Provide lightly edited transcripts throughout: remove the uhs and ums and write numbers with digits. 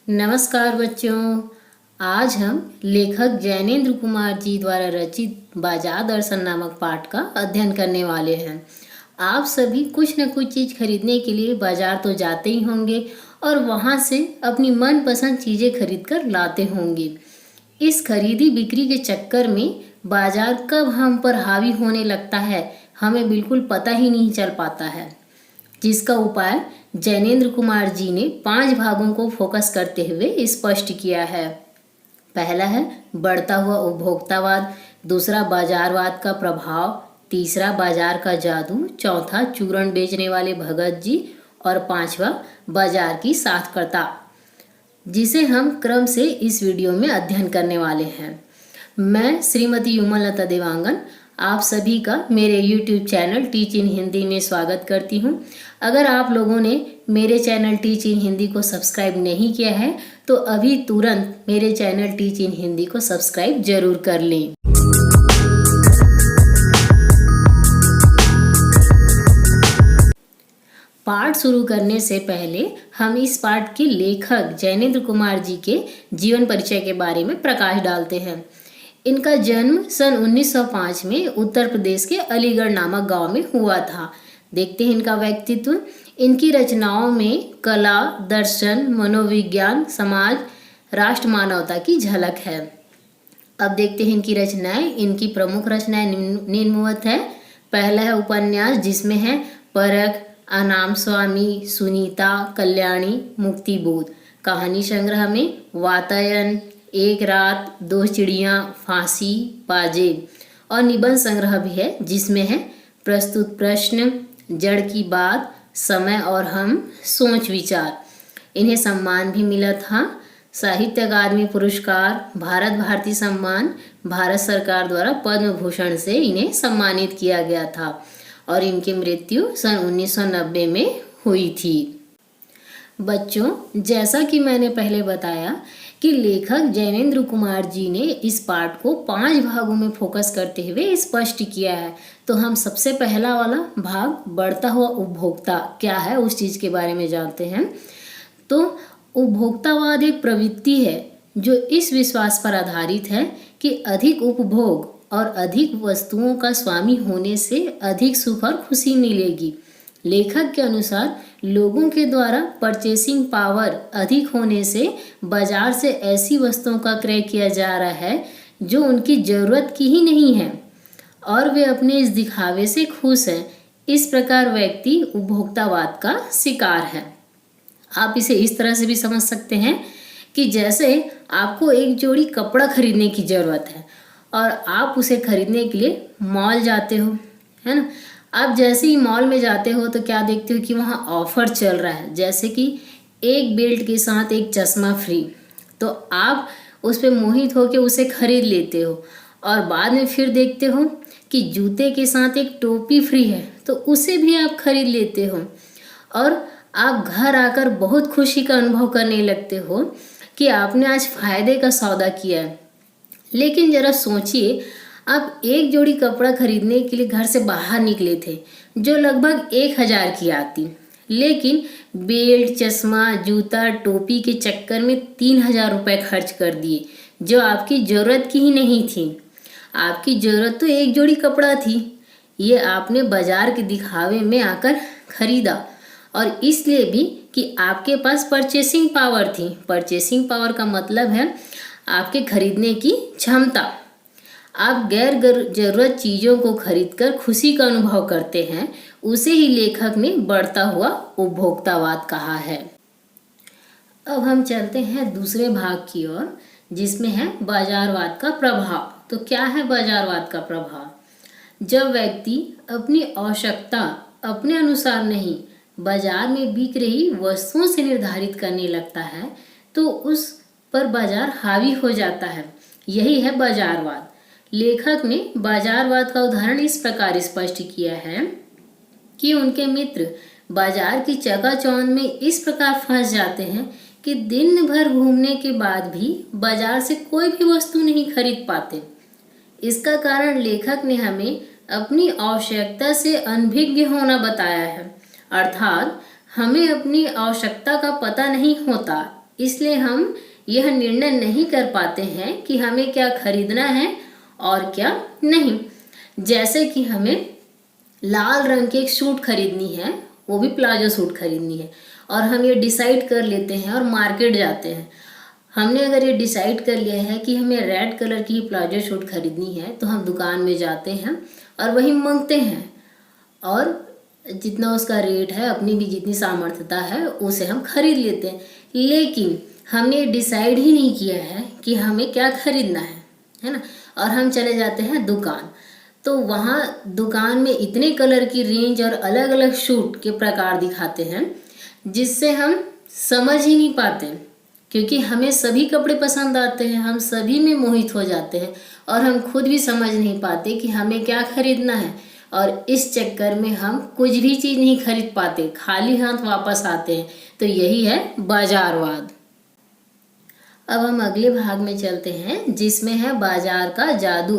नमस्कार बच्चों। आज हम लेखक जैनेंद्र कुमार जी द्वारा रचित बाजार दर्शन नामक पाठ का अध्ययन करने वाले हैं। आप सभी कुछ न कुछ चीज़ खरीदने के लिए बाजार तो जाते ही होंगे और वहाँ से अपनी मनपसंद चीज़ें खरीद कर लाते होंगे। इस खरीदी बिक्री के चक्कर में बाजार कब हम पर हावी होने लगता है हमें बिल्कुल पता ही नहीं चल पाता है, जिसका उपाय जैनेंद्र कुमार जी ने 5 भागों को फोकस करते हुए स्पष्ट किया है। पहला है बढ़ता हुआ उपभोक्तावाद, दूसरा बाजारवाद का प्रभाव, तीसरा बाजार का जादू, चौथा चूरण बेचने वाले भगत जी और पांचवा बाजार की सार्थकता, जिसे हम क्रम से इस वीडियो में अध्ययन करने वाले हैं। मैं श्रीमती युमलता देवांगन आप सभी का मेरे YouTube channel teach in Hindi में स्वागत करती हूँ। अगर आप लोगों ने मेरे चैनल टीच इन हिंदी को सब्सक्राइब नहीं किया है तो अभी तुरंत मेरे चैनल टीच इन हिंदी को सब्सक्राइब जरूर कर लें। पाठ शुरू करने से पहले हम इस पाठ के लेखक जैनेंद्र कुमार जी के जीवन परिचय के बारे में प्रकाश डालते हैं। इनका जन्म सन 1905 में उत्तर प्रदेश के अलीगढ़ नामक गांव में हुआ था। देखते हैं इनका व्यक्तित्व। इनकी रचनाओं में कला, दर्शन, मनोविज्ञान, समाज, राष्ट्र, मानवता की झलक है। अब देखते हैं इनकी रचनाएं। इनकी प्रमुख रचनाएं निम्नवत है। पहला है उपन्यास, जिसमें है परख, अनाम स्वामी, सुनीता, कल्याणी, मुक्तिबोध। कहानी संग्रह में वातायन, एक रात, दो चिड़ियाँ, फांसी, पाजेब। और निबंध संग्रह भी है, जिसमें है प्रस्तुत प्रश्न, जड़ की बात, समय और हम, सोच विचार। इन्हें सम्मान भी मिला था। साहित्य अकादमी पुरस्कार, भारत भारती सम्मान, भारत सरकार द्वारा पद्म भूषण से इन्हें सम्मानित किया गया था और इनकी मृत्यु सन 1990 में हुई थी। बच्चों, जैसा कि मैंने पहले बताया कि लेखक जैनेंद्र कुमार जी ने इस पाठ को 5 भागों में फोकस करते हुए स्पष्ट किया है। तो हम सबसे पहला वाला भाग बढ़ता हुआ उपभोक्ता क्या है उस चीज़ के बारे में जानते हैं। तो उपभोक्तावाद एक प्रवृत्ति है जो इस विश्वास पर आधारित है कि अधिक उपभोग और अधिक वस्तुओं का स्वामी होने से अधिक सुख और खुशी मिलेगी। लेखक के अनुसार लोगों के द्वारा परचेसिंग पावर अधिक होने से बाजार से ऐसी वस्तुओं का क्रय किया जा रहा है जो उनकी ज़रूरत की ही नहीं है और वे अपने इस दिखावे से खुश हैं। इस प्रकार व्यक्ति उपभोक्तावाद का शिकार है। आप इसे इस तरह से भी समझ सकते हैं कि जैसे आपको एक जोड़ी कपड़ा खरीदने की ज़रूरत है और आप उसे खरीदने के लिए मॉल जाते हो, है ना। आप जैसे ही मॉल में जाते हो तो क्या देखते हो कि वहाँ ऑफ़र चल रहा है, जैसे कि एक बेल्ट के साथ एक चश्मा फ्री। तो आप उस पर मोहित होकर उसे खरीद लेते हो और बाद में फिर देखते हो कि जूते के साथ एक टोपी फ्री है तो उसे भी आप खरीद लेते हो और आप घर आकर बहुत खुशी का अनुभव करने लगते हो कि आपने आज फ़ायदे का सौदा किया है। लेकिन ज़रा सोचिए, आप एक जोड़ी कपड़ा खरीदने के लिए घर से बाहर निकले थे जो लगभग 1000 की आती, लेकिन बेल्ट, चश्मा, जूता, टोपी के चक्कर में 3000 रुपये खर्च कर दिए जो आपकी ज़रूरत की ही नहीं थी। आपकी ज़रूरत तो एक जोड़ी कपड़ा थी, ये आपने बाजार के दिखावे में आकर खरीदा और इसलिए भी कि आपके पास परचेसिंग पावर थी। परचेसिंग पावर का मतलब है आपके खरीदने की क्षमता। आप गैर ज़रूरत चीज़ों को खरीदकर खुशी का अनुभव करते हैं, उसे ही लेखक ने बढ़ता हुआ उपभोक्तावाद कहा है। अब हम चलते हैं दूसरे भाग की ओर, जिसमें है बाजारवाद का प्रभाव। तो क्या है बाजारवाद का प्रभाव? जब व्यक्ति अपनी आवश्यकता अपने अनुसार नहीं बाजार में बिक रही वस्तुओं से निर्धारित करने लगता है तो उस पर बाजार हावी हो जाता है। यही है बाजारवाद। लेखक ने बाजारवाद का उदाहरण इस प्रकार स्पष्ट किया है कि उनके मित्र बाजार की चकाचौंध में इस प्रकार फंस जाते हैं कि दिन भर घूमने के बाद भी बाजार से कोई भी वस्तु नहीं खरीद पाते। इसका कारण लेखक ने हमें अपनी आवश्यकता से अनभिज्ञ होना बताया है, अर्थात हमें अपनी आवश्यकता का पता नहीं होता, इसलिए हम यह निर्णय नहीं कर पाते हैं कि हमें क्या खरीदना है और क्या नहीं। जैसे कि हमें लाल रंग की एक सूट खरीदनी है, वो भी प्लाजो सूट खरीदनी है, और हम ये डिसाइड कर लेते हैं और मार्केट जाते हैं। हमने अगर ये डिसाइड कर लिया है कि हमें रेड कलर की प्लाजो सूट खरीदनी है, तो हम दुकान में जाते हैं और वही मांगते हैं, और जितना उसका रेट है, अपनी भी जितनी सामर्थ्यता है, उसे हम खरीद लेते हैं। लेकिन हमने डिसाइड ही नहीं किया है कि हमें क्या खरीदना है ना, और हम चले जाते हैं दुकान। तो वहाँ दुकान में इतने कलर की रेंज और अलग अलग सूट के प्रकार दिखाते हैं, जिससे हम समझ ही नहीं पाते, क्योंकि हमें सभी कपड़े पसंद आते हैं, हम सभी में मोहित हो जाते हैं, और हम खुद भी समझ नहीं पाते कि हमें क्या खरीदना है, और इस चक्कर में हम कुछ भी चीज़ नहीं खरीद पाते, खाली हाथ वापस आते हैं। तो यही है बाजारवाद। अब हम अगले भाग में चलते हैं, जिसमें है बाजार का जादू।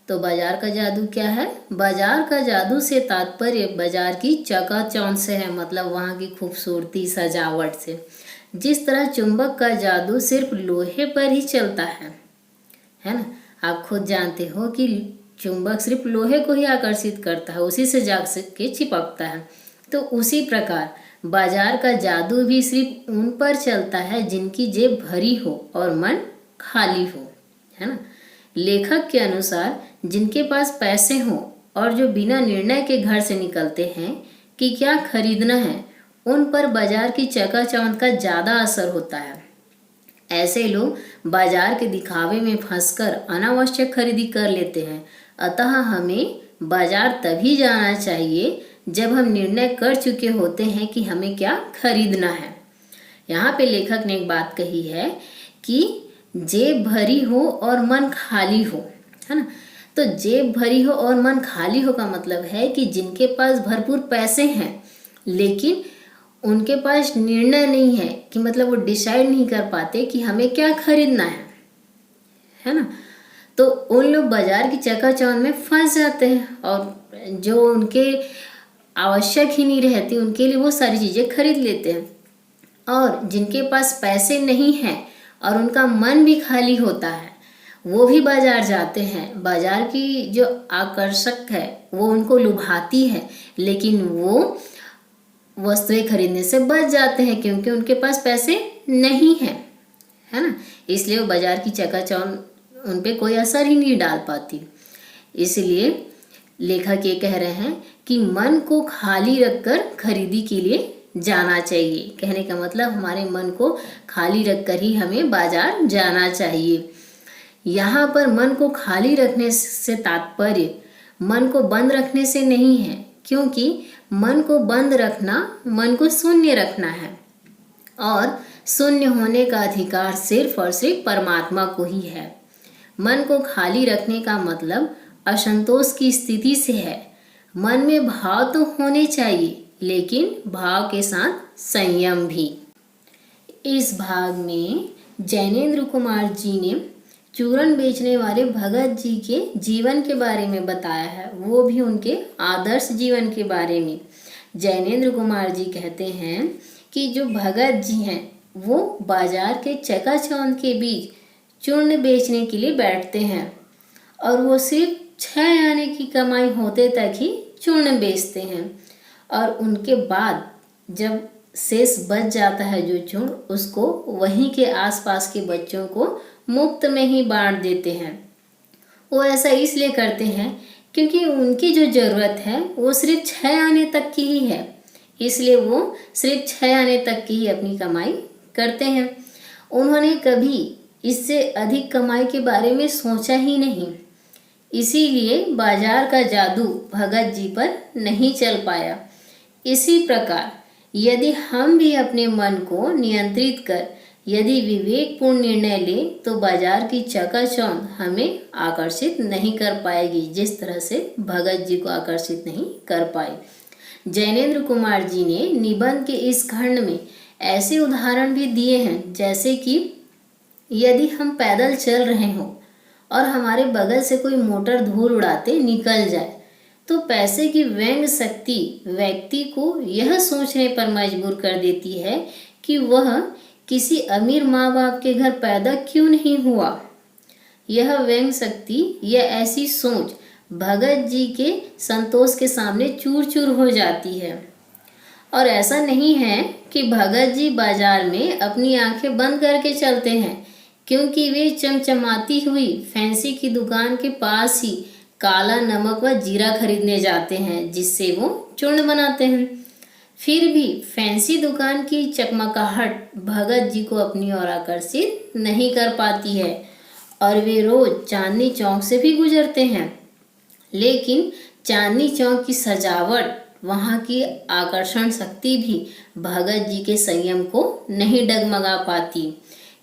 तो बाजार का जादू क्या है? बाजार का जादू से तात्पर्य बाजार की चकाचौंध से है, मतलब वहाँ की खूबसूरती, सजावट से। जिस तरह चुंबक का जादू सिर्फ लोहे पर ही चलता है ना, आप खुद जानते हो कि चुंबक सिर्फ लोहे को ही आकर्षित करता है, उसी से जा के चिपकता है। तो उसी प्रकार बाजार का जादू भी सिर्फ उन पर चलता है जिनकी जेब भरी हो और मन खाली हो, है ना। लेखक के अनुसार जिनके पास पैसे हों और जो बिना निर्णय के घर से निकलते हैं कि क्या खरीदना है, उन पर बाजार की चकाचौंध का ज़्यादा असर होता है। ऐसे लोग बाजार के दिखावे में फंसकर अनावश्यक खरीदी कर लेते हैं। अतः हमें बाजार तभी जाना चाहिए जब हम निर्णय कर चुके होते हैं कि हमें क्या खरीदना है। यहाँ पे लेखक ने एक बात कही है कि जेब भरी हो और मन खाली हो, है ना। तो जेब भरी हो और मन खाली हो का मतलब है कि जिनके पास भरपूर पैसे हैं, लेकिन उनके पास निर्णय नहीं है, कि मतलब वो डिसाइड नहीं कर पाते कि हमें क्या खरीदना है ना। तो उन लोग बाजार की चकाचौंध में फंस जाते हैं, और जो उनके आवश्यक ही नहीं रहती, उनके लिए वो सारी चीज़ें खरीद लेते हैं। और जिनके पास पैसे नहीं हैं और उनका मन भी खाली होता है, वो भी बाजार जाते हैं। बाजार की जो आकर्षक है वो उनको लुभाती है, लेकिन वो वस्तुएं खरीदने से बच जाते हैं, क्योंकि उनके पास पैसे नहीं हैं, है ना। इसलिए वो बाजार की चकाचौंध उन पे कोई असर ही नहीं डाल पाती। इसलिए लेखक ये कह रहे हैं कि मन को खाली रखकर खरीदी के लिए जाना चाहिए। कहने का मतलब हमारे मन को खाली रखकर ही हमें बाजार जाना चाहिए। यहाँ पर मन को खाली रखने से तात्पर्य मन को बंद रखने से नहीं है, क्योंकि मन को बंद रखना मन को शून्य रखना है, और शून्य होने का अधिकार सिर्फ और सिर्फ परमात्मा को ही है। मन को खाली रखने का मतलब असंतोष की स्थिति से है। मन में भाव तो होने चाहिए, लेकिन भाव के साथ संयम भी। इस भाग में जैनेंद्र कुमार जी ने चूरन बेचने वाले भगत जी के जीवन के बारे में बताया है, वो भी उनके आदर्श जीवन के बारे में। जैनेंद्र कुमार जी कहते हैं कि जो भगत जी हैं वो बाजार के चकाचौंध के बीच चूर्ण बेचने के लिए बैठते हैं, और वो सिर्फ 6 आने की कमाई होते तक ही चूर्ण बेचते हैं, और उनके बाद जब शेष बच जाता है जो चूर्ण, उसको वहीं के आसपास के बच्चों को मुफ्त में ही बांट देते हैं। वो ऐसा इसलिए करते हैं क्योंकि उनकी जो ज़रूरत है वो सिर्फ 6 आने तक की ही है, इसलिए वो सिर्फ 6 आने तक की ही अपनी कमाई करते हैं। उन्होंने कभी इससे अधिक कमाई के बारे में सोचा ही नहीं, इसीलिए बाजार का जादू भगत जी पर नहीं चल पाया। इसी प्रकार यदि हम भी अपने मन को नियंत्रित कर यदि विवेकपूर्ण निर्णय लें, तो बाजार की चकाचौंध हमें आकर्षित नहीं कर पाएगी, जिस तरह से भगत जी को आकर्षित नहीं कर पाए। जैनेंद्र कुमार जी ने निबंध के इस खंड में ऐसे उदाहरण भी दिए हैं, जैसे कि यदि हम पैदल चल रहे हों और हमारे बगल से कोई मोटर धूल उड़ाते निकल जाए, तो पैसे की व्यंग शक्ति व्यक्ति को यह सोचने पर मजबूर कर देती है कि वह किसी अमीर माँ बाप के घर पैदा क्यों नहीं हुआ। यह व्यंग शक्ति या ऐसी सोच भगत जी के संतोष के सामने चूर चूर हो जाती है। और ऐसा नहीं है कि भगत जी बाजार में अपनी आंखें बंद करके चलते हैं, क्योंकि वे चमचमाती हुई फैंसी की दुकान के पास ही काला नमक व जीरा खरीदने जाते हैं, जिससे वो चूर्ण बनाते हैं। फिर भी फैंसी दुकान की चकमकाहट भगत जी को अपनी ओर आकर्षित नहीं कर पाती है और वे रोज चांदनी चौक से भी गुजरते हैं, लेकिन चांदनी चौक की सजावट, वहाँ की आकर्षण शक्ति भी भगत जी के संयम को नहीं डगमगा पाती।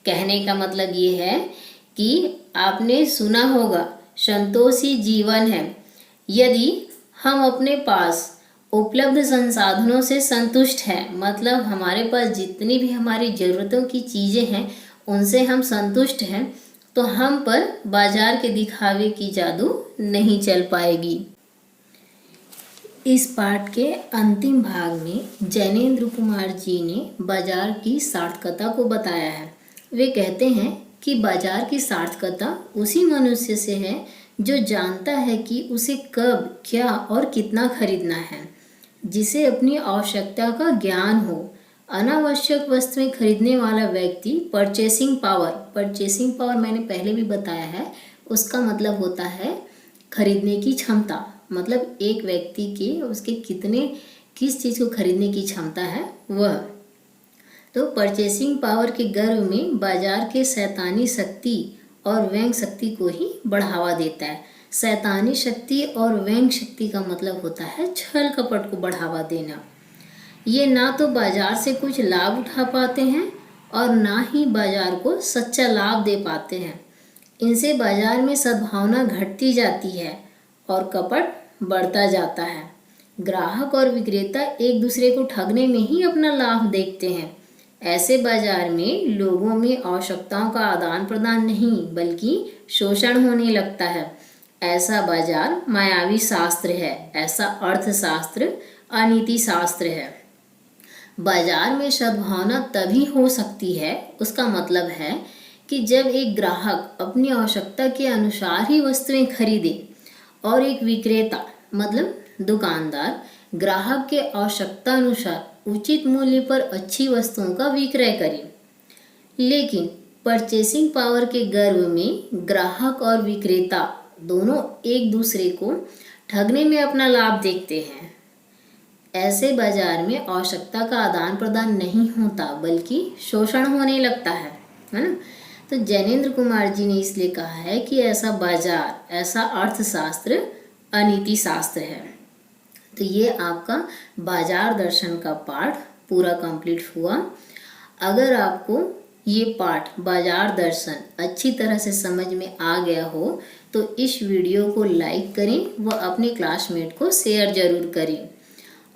कहने का मतलब ये है कि आपने सुना होगा, संतोष ही जीवन है। यदि हम अपने पास उपलब्ध संसाधनों से संतुष्ट हैं, मतलब हमारे पास जितनी भी हमारी ज़रूरतों की चीज़ें हैं उनसे हम संतुष्ट हैं, तो हम पर बाजार के दिखावे की जादू नहीं चल पाएगी। इस पाठ के अंतिम भाग में जैनेंद्र कुमार जी ने बाजार की सार्थकता को बताया है। वे कहते हैं कि बाजार की सार्थकता उसी मनुष्य से है जो जानता है कि उसे कब, क्या और कितना खरीदना है, जिसे अपनी आवश्यकता का ज्ञान हो। अनावश्यक वस्तुएं खरीदने वाला व्यक्ति परचेसिंग पावर मैंने पहले भी बताया है, उसका मतलब होता है खरीदने की क्षमता, मतलब एक व्यक्ति के उसके किस चीज़ को खरीदने की क्षमता है वह। तो परचेसिंग पावर के गर्व में बाजार के शैतानी शक्ति और व्यंग शक्ति को ही बढ़ावा देता है। शैतानी शक्ति और व्यंग शक्ति का मतलब होता है छल कपट को बढ़ावा देना। ये ना तो बाजार से कुछ लाभ उठा पाते हैं और ना ही बाजार को सच्चा लाभ दे पाते हैं। इनसे बाजार में सद्भावना घटती जाती है और कपट बढ़ता जाता है। ग्राहक और विक्रेता एक दूसरे को ठगने में ही अपना लाभ देखते हैं। ऐसे बाजार में लोगों में आवश्यकताओं का आदान प्रदान नहीं बल्कि शोषण होने लगता है। ऐसा बाजार मायावी शास्त्र है, ऐसा अर्थशास्त्र अनीति शास्त्र है। बाजार में सद्भावना तभी हो सकती है, उसका मतलब है कि जब एक ग्राहक अपनी आवश्यकता के अनुसार ही वस्तुएं खरीदे और एक विक्रेता मतलब दुकानदार ग्राहक के आवश्यकता अनुसार उचित मूल्य पर अच्छी वस्तुओं का विक्रय करे। लेकिन परचेसिंग पावर के गर्व में ग्राहक और विक्रेता दोनों एक दूसरे को ठगने में अपना लाभ देखते हैं। ऐसे बाजार में आवश्यकता का आदान प्रदान नहीं होता बल्कि शोषण होने लगता है ना। तो जैनेंद्र कुमार जी ने इसलिए कहा है कि ऐसा बाजार, ऐसा अर्थशास्त्र अनीति शास्त्र है। तो ये आपका बाजार दर्शन का पाठ पूरा कंप्लीट हुआ। अगर आपको ये पाठ बाजार दर्शन अच्छी तरह से समझ में आ गया हो तो इस वीडियो को लाइक करें व अपने क्लासमेट को शेयर ज़रूर करें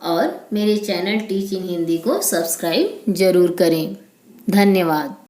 और मेरे चैनल टीच इन हिंदी को सब्सक्राइब ज़रूर करें। धन्यवाद।